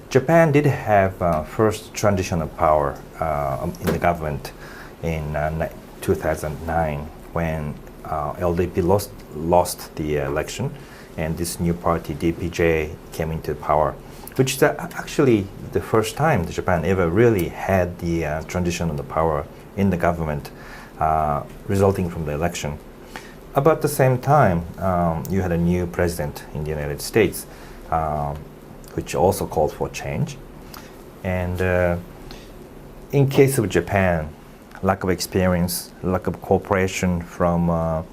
Japan did have first transition of power in the government in 2009 when LDP lost the election, and this new party, DPJ, came into power, which is actually the first time that Japan ever really had the transition of the power in the government resulting from the election. About the same time, you had a new president in the United States, which also called for change. And in case of Japan, lack of experience, lack of cooperation from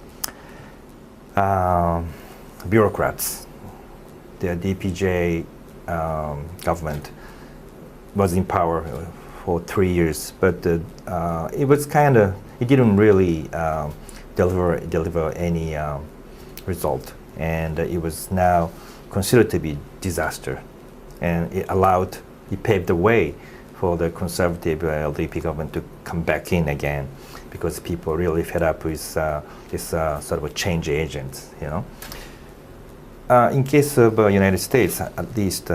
bureaucrats. The DPJ government was in power for 3 years, but it was it didn't really deliver any result, and it was now considered to be disaster, and it paved the way for the conservative LDP government to come back in again, because people really fed up with this sort of a change agent, you know. In case of United States, at least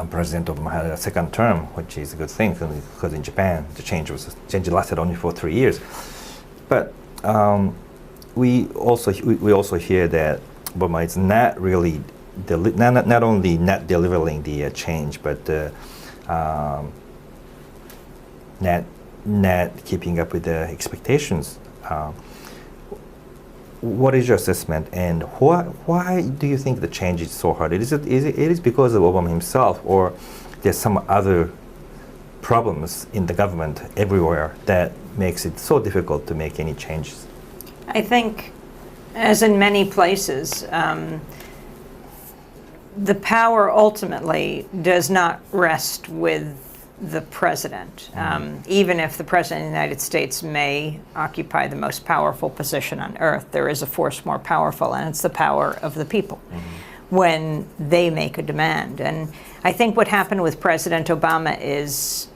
President Obama had a second term, which is a good thing, because in Japan the change lasted only for 3 years. But we also hear that Obama is not really not only not delivering the change, but not keeping up with the expectations. What is your assessment, and why do you think the change is so hard? Is it because of Obama himself, or there's some other problems in the government everywhere that makes it so difficult to make any changes? I think, as in many places, the power ultimately does not rest with the president. Even if the president of the United States may occupy the most powerful position on earth, there is a force more powerful, and it's the power of the people when they make a demand. And I think what happened with President Obama is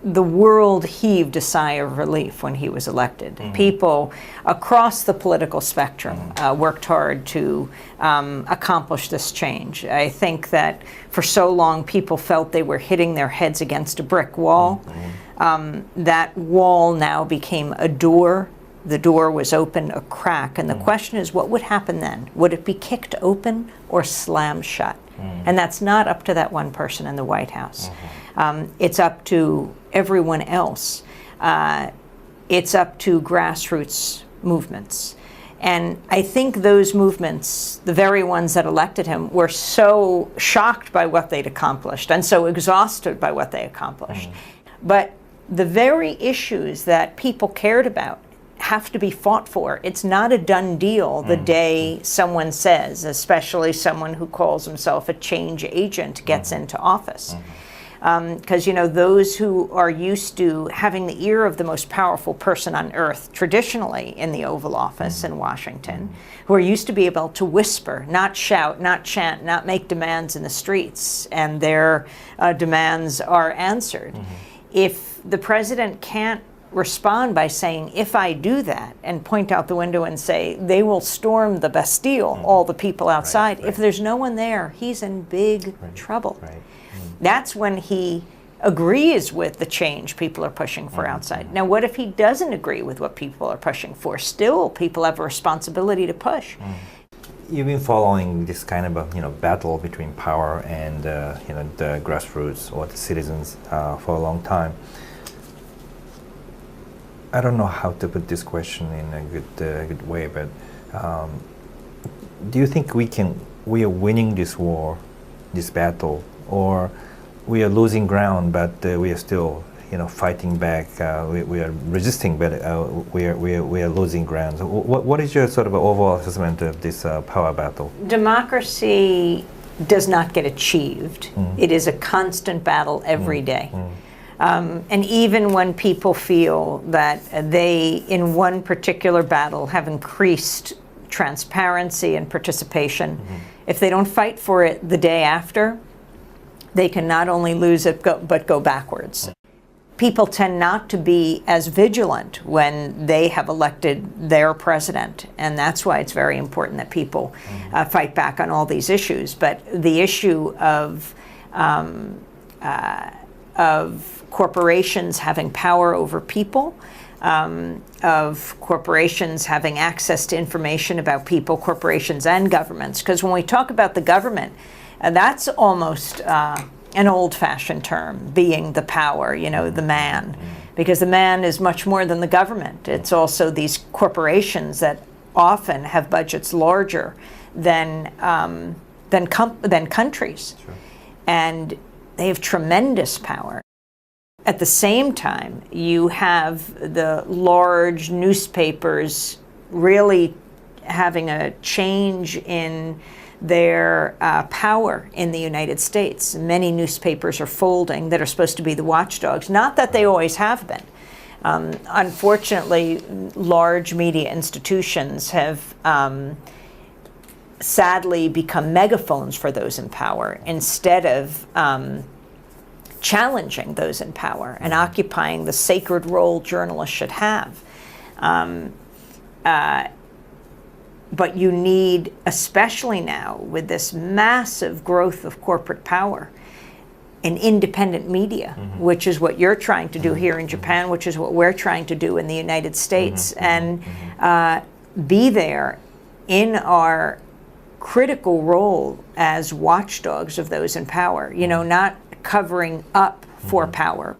the world heaved a sigh of relief when he was elected. People across the political spectrum worked hard to accomplish this change. I think that for so long people felt they were hitting their heads against a brick wall. That wall now became a door. The door was open a crack, and the question is, what would happen then? Would it be kicked open or slammed shut? And that's not up to that one person in the White House. It's up to everyone else. It's up to grassroots movements. And I think those movements, the very ones that elected him, were so shocked by what they'd accomplished and so exhausted by what they accomplished. But the very issues that people cared about have to be fought for. It's not a done deal the day someone says, especially someone who calls himself a change agent, gets into office. Because, you know, those who are used to having the ear of the most powerful person on earth, traditionally in the Oval Office in Washington, who are used to be able to whisper, not shout, not chant, not make demands in the streets, and their demands are answered. If the president can't respond by saying, if I do that, and point out the window and say, they will storm the Bastille, all the people outside. If there's no one there, he's in big trouble. That's when he agrees with the change people are pushing for outside. Now, what if he doesn't agree with what people are pushing for? Still, people have a responsibility to push. You've been following this kind of a battle between power and the grassroots or the citizens for a long time. I don't know how to put this question in a good way, but do you think we are winning this war, this battle, or we are losing ground, but we are still fighting back? We are resisting, but we are losing ground. So what is your sort of overall assessment of this power battle? Democracy does not get achieved. It is a constant battle every day. And even when people feel that they, in one particular battle, have increased transparency and participation, if they don't fight for it the day after, they can not only lose it, but go backwards. People tend not to be as vigilant when they have elected their president, and that's why it's very important that people fight back on all these issues. But the issue of of corporations having power over people, of corporations having access to information about people, corporations and governments. Because when we talk about the government, that's almost an old-fashioned term, being the power, the man. Because the man is much more than the government. It's also these corporations that often have budgets larger than countries. Sure. And they have tremendous power. At the same time, you have the large newspapers really having a change in their power in the United States. Many newspapers are folding that are supposed to be the watchdogs. Not that they always have been. Unfortunately, large media institutions have sadly become megaphones for those in power instead of challenging those in power and occupying the sacred role journalists should have. But you need, especially now with this massive growth of corporate power, an independent media, which is what you're trying to do here in Japan, which is what we're trying to do in the United States, and be there in our critical role as watchdogs of those in power, not covering up for power,